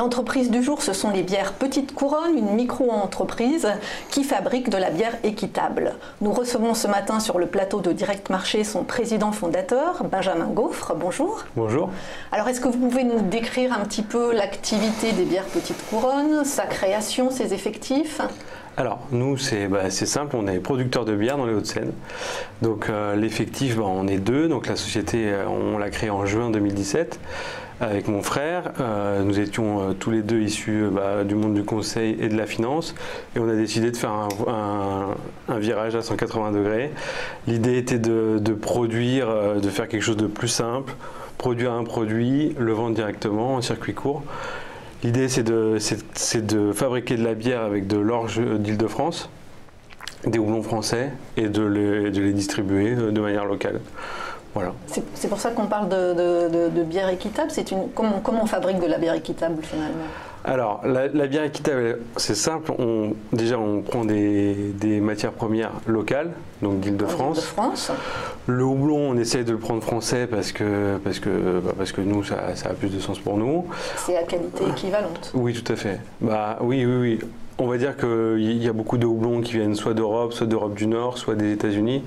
L'entreprise du jour, ce sont les bières Petite Couronne, une micro-entreprise qui fabrique de la bière équitable. Nous recevons ce matin sur le plateau de Direct Marché son président fondateur, Benjamin Gaufre. Bonjour. Bonjour. Alors, est-ce que vous pouvez nous décrire un petit peu l'activité des bières Petite Couronne, sa création, ses effectifs ? Alors, nous, c'est simple, on est producteurs de bière dans les Hauts-de-Seine. Donc, l'effectif, on est deux. Donc, la société, on l'a créée en juin 2017 avec mon frère. Nous étions tous les deux issus du monde du conseil et de la finance. Et on a décidé de faire un virage à 180 degrés. L'idée était de produire, de faire quelque chose de plus simple, produire un produit, le vendre directement en circuit court. L'idée, c'est de fabriquer de la bière avec de l'orge d'Île-de-France, des houblons français, et de les distribuer de manière locale. Voilà. C'est pour ça qu'on parle de bière équitable. Comment on fabrique de la bière équitable finalement ? Alors, la bière équitable, c'est simple. Déjà, on prend des matières premières locales, donc d'Île-de-France. Le houblon, on essaye de le prendre français parce que nous, ça a plus de sens pour nous. C'est à qualité équivalente. Oui, tout à fait. Oui. On va dire qu'il y a beaucoup de houblons qui viennent soit d'Europe du Nord, soit des États-Unis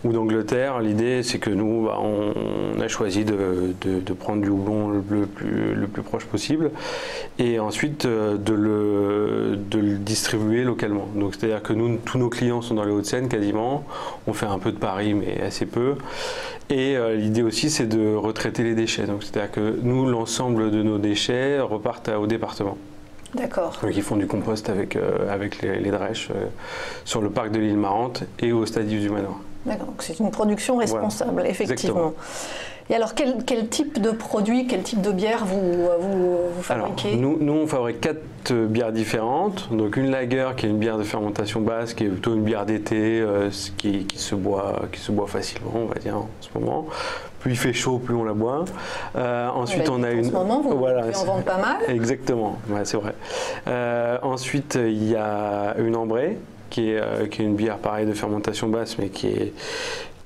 ou d'Angleterre. L'idée, c'est que nous, on a choisi de prendre du houblon le plus proche possible et ensuite de le distribuer localement. Donc, c'est-à-dire que nous, tous nos clients sont dans les Hauts-de-Seine quasiment. On fait un peu de Paris, mais assez peu. Et l'idée aussi, c'est de retraiter les déchets. Donc, c'est-à-dire que nous, l'ensemble de nos déchets repartent au département. D'accord. Donc ils font du compost avec les drèches sur le parc de l'île Marante et au stade Yves du Manoir. D'accord, donc c'est une production responsable, voilà. Effectivement. Exactement. Et alors quel type de produit, quel type de bière vous fabriquez ? Alors, nous, on fabrique 4 bières différentes. Donc une lager qui est une bière de fermentation basse, qui est plutôt une bière d'été, qui se boit facilement, on va dire, en ce moment. Plus il fait chaud, plus on la boit. Ensuite, on a une. En ce moment, vous en vendez pas mal. Exactement, ouais, c'est vrai. Ensuite, il y a une ambrée, qui est une bière pareille de fermentation basse, mais qui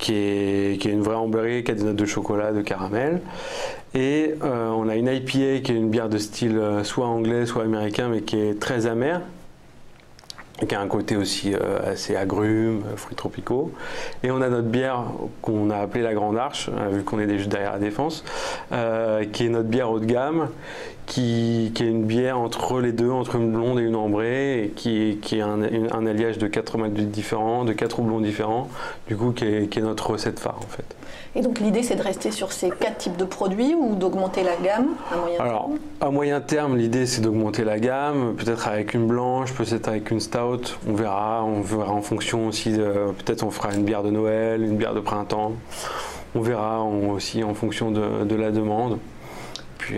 est une vraie ambrée, qui a des notes de chocolat, de caramel. Et on a une IPA, qui est une bière de style soit anglais, soit américain, mais qui est très amère, qui a un côté aussi assez agrumes, fruits tropicaux. Et on a notre bière qu'on a appelée la Grande Arche, vu qu'on est juste derrière la Défense, qui est notre bière haut de gamme, qui est une bière entre les deux, entre une blonde et une ambrée, et qui est un alliage de 4 maltes différents, de 4 houblons différents, du coup qui est notre recette phare en fait. Et donc l'idée, c'est de rester sur ces 4 types de produits ou d'augmenter la gamme à moyen terme ? Alors, à moyen terme, l'idée, c'est d'augmenter la gamme, peut-être avec une blanche, peut-être avec une stout. On verra en fonction aussi, peut-être on fera une bière de Noël, une bière de printemps. On verra aussi en fonction de la demande. Puis,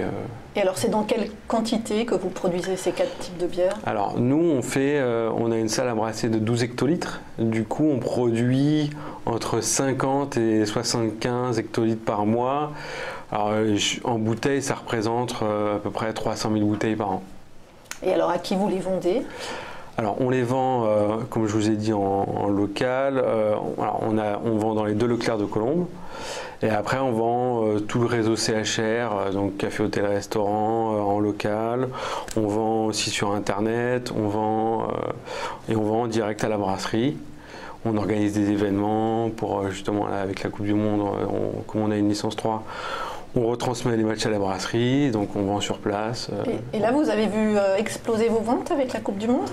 Et alors, c'est dans quelle quantité que vous produisez ces 4 types de bières ? Alors, nous, on a une salle à brasser de 12 hectolitres. Du coup, on produit entre 50 et 75 hectolitres par mois. Alors, en bouteilles, ça représente à peu près 300 000 bouteilles par an. Et alors, à qui vous les vendez ? Alors, on les vend, comme je vous ai dit, en local. On vend dans les 2 Leclerc de Colombes. Et après, on vend tout le réseau CHR, donc café, hôtel, restaurant, en local. On vend aussi sur Internet. On vend en direct à la brasserie. On organise des événements pour justement, là, avec la Coupe du Monde, comme on a une licence 3, on retransmet les matchs à la brasserie, donc on vend sur place. Et là, vous avez vu exploser vos ventes avec la Coupe du Monde ?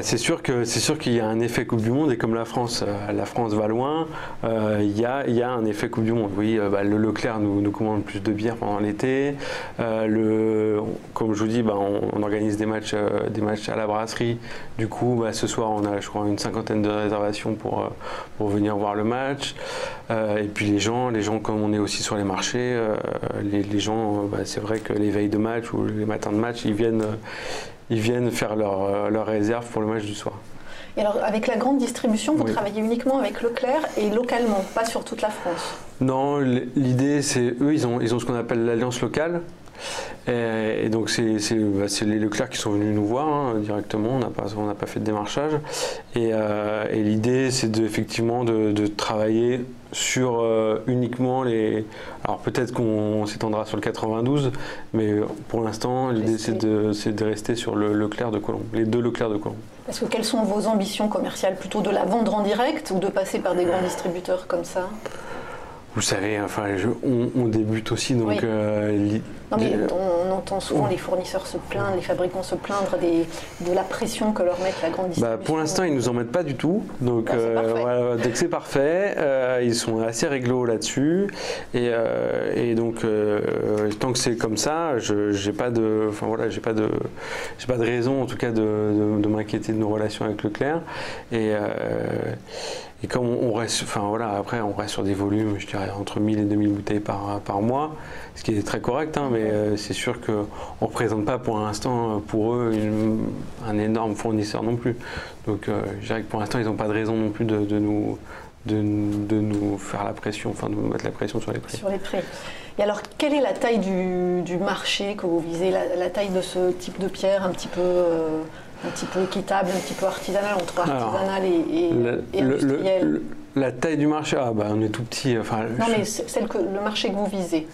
C'est sûr qu'il y a un effet Coupe du Monde, et comme la France va loin, il y a un effet Coupe du Monde. Oui, le Leclerc nous commande plus de bière pendant l'été. Comme je vous dis, on organise des matchs à la brasserie. Du coup, ce soir, on a, je crois, une 50aine de réservations pour venir voir le match. Et puis les gens, comme on est aussi sur les marchés, les gens, c'est vrai que les veilles de match ou les matins de match, ils viennent faire leur réserve pour le match du soir. Et alors, avec la grande distribution, vous travaillez uniquement avec Leclerc et localement, pas sur toute la France ? Non, l'idée, c'est eux, ils ont ce qu'on appelle l'alliance locale. Et donc c'est les Leclerc qui sont venus nous voir directement, on n'a pas fait de démarchage. Et l'idée c'est effectivement de travailler sur uniquement les... Alors peut-être qu'on s'étendra sur le 92, mais pour l'instant l'idée c'est de rester sur le Leclerc de Colombes, les 2 Leclerc de Colombes. Parce que quelles sont vos ambitions commerciales? Plutôt de la vendre en direct ou de passer par des grands distributeurs comme ça? Vous savez, enfin, on débute aussi, donc... Oui. Non, mais on entend souvent les fournisseurs se plaindre, les fabricants se plaindre de la pression que leur met la grande distribution. Pour l'instant, ils ne nous en mettent pas du tout, donc voilà, donc c'est parfait. Ils sont assez réglo là-dessus, et donc tant que c'est comme ça, j'ai pas de raison, en tout cas, de m'inquiéter de nos relations avec Leclerc. Et comme on reste, après on reste sur des volumes, je dirais entre 1000 et 2000 bouteilles par mois, ce qui est très correct, mais c'est sûr qu'on ne représente pas pour l'instant pour eux un énorme fournisseur non plus. Donc je dirais que pour l'instant ils n'ont pas de raison non plus de nous faire la pression, de nous mettre la pression sur les prix. Sur les prix. Et alors, quelle est la taille du marché que vous visez, la taille de ce type de pierre un petit peu équitable, un petit peu artisanal, entre artisanal et industriel? La taille du marché, on est tout petit. Non, mais le marché que vous visez.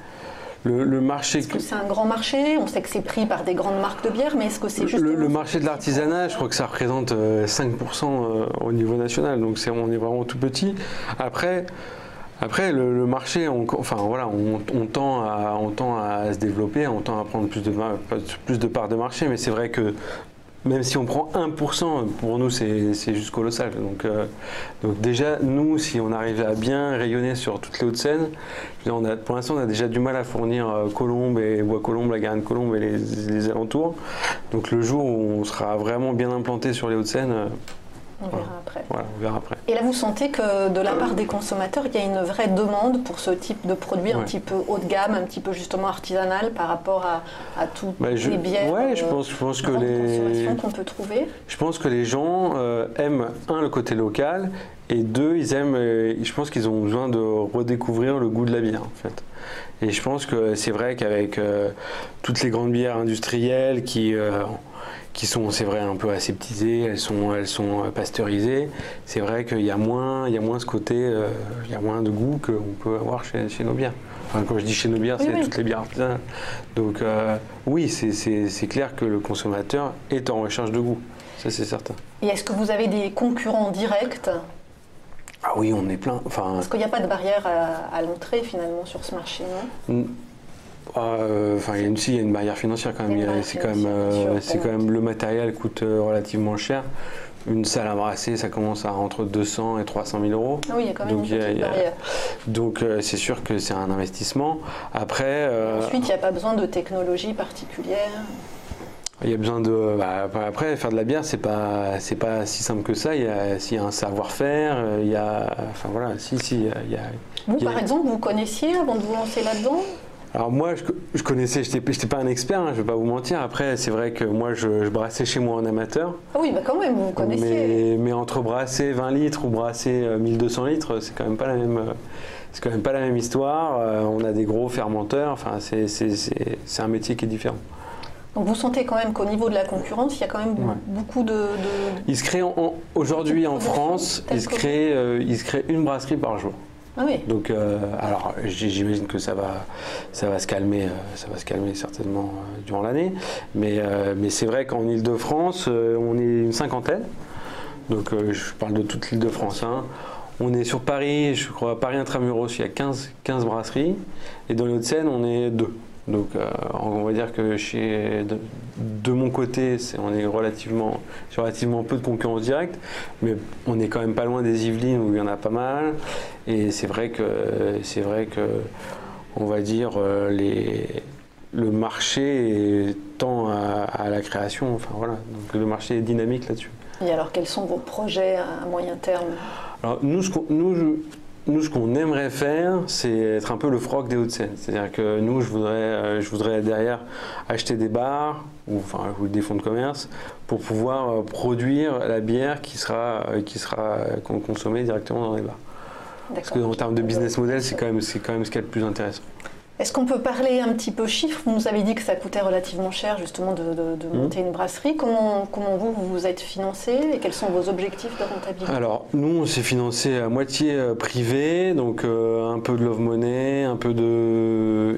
Le marché. Est-ce que c'est un grand marché? On sait que c'est pris par des grandes marques de bière, mais est-ce que c'est juste... Le marché de l'artisanat, je crois que ça représente 5% au niveau national, donc on est vraiment tout petit. Après, le marché, on tend à se développer, on tend à prendre plus de parts de marché, mais c'est vrai que même si on prend 1%, pour nous c'est juste colossal. Donc déjà, nous, si on arrivait à bien rayonner sur toutes les Hauts-de-Seine, pour l'instant on a déjà du mal à fournir Colombes et Bois-Colombes, la Garenne Colombes et les alentours. Donc le jour où on sera vraiment bien implanté sur les Hauts-de-Seine, on verra après. Voilà, on verra après. Et là, vous sentez que de la part des consommateurs, il y a une vraie demande pour ce type de produit un petit peu haut de gamme, un petit peu justement artisanal par rapport à toutes les bières je pense que consommation qu'on peut trouver. Je pense que les gens aiment, le côté local, et 2, ils aiment, je pense qu'ils ont besoin de redécouvrir le goût de la bière, en fait. Et je pense que c'est vrai qu'avec toutes les grandes bières industrielles qui sont, c'est vrai, un peu aseptisées, elles sont pasteurisées. C'est vrai qu'il y a moins ce côté, il y a moins de goût qu'on peut avoir chez nos bières. Enfin, quand je dis chez nos bières, c'est toutes les bières artisanales. Donc oui, c'est clair que le consommateur est en recherche de goût, ça c'est certain. Et est-ce que vous avez des concurrents directs? Ah oui, on est plein. Parce qu'il n'y a pas de barrière à l'entrée finalement sur ce marché, non? Il y a une barrière financière quand même. C'est quand même le matériel coûte relativement cher. Une salle à brasser, ça commence à entre 200 et 300 000 euros. Ah oui, il y a quand même une petite barrière. Donc c'est sûr que c'est un investissement. Après, ensuite, il n'y a pas besoin de technologie particulière. Il y a besoin de... après, faire de la bière, c'est pas si simple que ça. Il y a un savoir-faire, il y a... Enfin voilà, Vous, par exemple, vous connaissiez avant de vous lancer là-dedans? Alors moi, je connaissais, je n'étais pas un expert, je ne vais pas vous mentir. Après, c'est vrai que moi, je brassais chez moi en amateur. Ah oui, quand même, vous connaissiez. Mais entre brasser 20 litres ou brasser 1200 litres, c'est quand même pas la même histoire. On a des gros fermenteurs, c'est un métier qui est différent. Donc vous sentez quand même qu'au niveau de la concurrence, il y a quand même beaucoup de... Il se crée aujourd'hui en France, il se crée une brasserie par jour. Ah oui. Donc, alors, j'imagine que ça va se calmer certainement durant l'année. Mais c'est vrai qu'en Ile-de-France, on est une cinquantaine. Donc, je parle de toute l'Île-de-France. On est sur Paris, je crois, Paris Intramuros, il y a 15 brasseries. Et dans les Hauts-de-Seine, on est 2. Donc, on va dire que de mon côté, on est relativement peu de concurrence directe, mais on est quand même pas loin des Yvelines où il y en a pas mal. Et c'est vrai que, on va dire, le marché tend à la création. Enfin voilà, donc le marché est dynamique là-dessus. Et alors, quels sont vos projets à moyen terme? Alors, nous, ce qu'on aimerait faire, c'est être un peu le Frog des Hauts-de-Seine. C'est-à-dire que nous, je voudrais derrière acheter des bars ou des fonds de commerce pour pouvoir produire la bière qui sera consommée directement dans les bars. Parce qu'en termes de business model, c'est quand même ce qui est le plus intéressant. Est-ce qu'on peut parler un petit peu chiffres? Vous nous avez dit que ça coûtait relativement cher justement de monter une brasserie. Comment vous êtes financé et quels sont vos objectifs de rentabilité? Alors nous on s'est financé à moitié privé, donc un peu de Love Money,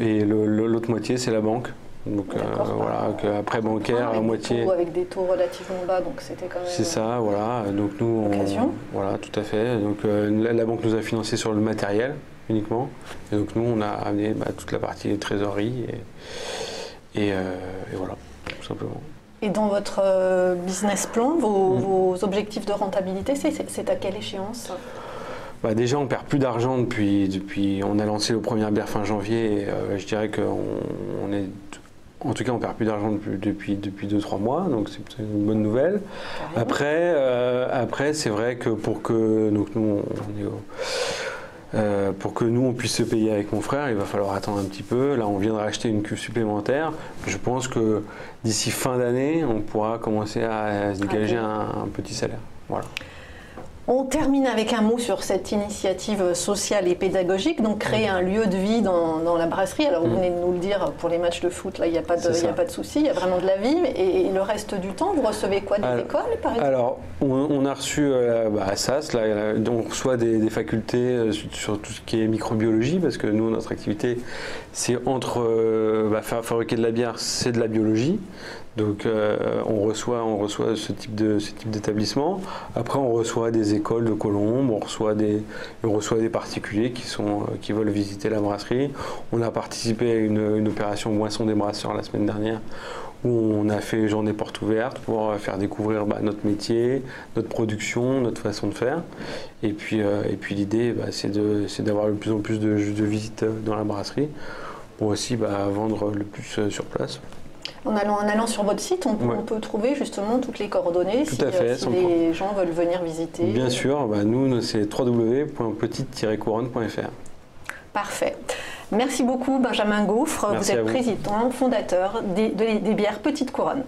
et l'autre moitié c'est la banque. Donc voilà, après bancaire à moitié. Avec des taux relativement bas, donc c'était quand même. C'est ça, voilà. Donc nous voilà, tout à fait. Donc la banque nous a financé sur le matériel uniquement. Et donc nous on a amené toute la partie trésorerie et voilà, tout simplement. Et dans votre business plan, vos objectifs de rentabilité, c'est à quelle échéance? Déjà, on perd plus d'argent depuis. On a lancé le première bière fin janvier. Et, je dirais qu'on est. En tout cas, on perd plus d'argent depuis 2-3 mois, donc c'est une bonne nouvelle. Après, c'est vrai que pour que nous on puisse se payer avec mon frère, il va falloir attendre un petit peu. Là, on vient de racheter une cuve supplémentaire. Je pense que d'ici fin d'année, on pourra commencer à se dégager un petit salaire. Voilà. On termine avec un mot sur cette initiative sociale et pédagogique, donc créer un lieu de vie dans la brasserie. Alors vous venez de nous le dire, pour les matchs de foot, là il n'y a pas de souci, il y a vraiment de la vie, et le reste du temps, vous recevez quoi des écoles par exemple? Alors on a reçu à SAS, là, on reçoit des facultés sur tout ce qui est microbiologie, parce que nous notre activité c'est entre fabriquer de la bière, c'est de la biologie. Donc on reçoit ce type d'établissement. Après on reçoit des écoles de Colombes, on reçoit des particuliers qui veulent visiter la brasserie. On a participé à une opération Moisson des brasseurs la semaine dernière où on a fait journée porte ouverte pour faire découvrir notre métier, notre production, notre façon de faire. Et puis l'idée c'est d'avoir de plus en plus de visites dans la brasserie pour aussi vendre le plus sur place. En allant sur votre site, on peut trouver justement toutes les coordonnées si les gens veulent venir visiter. Bien sûr, nous c'est www.petite-couronne.fr. Parfait. Merci beaucoup Benjamin Gaufre, vous êtes président fondateur des bières Petite Couronne.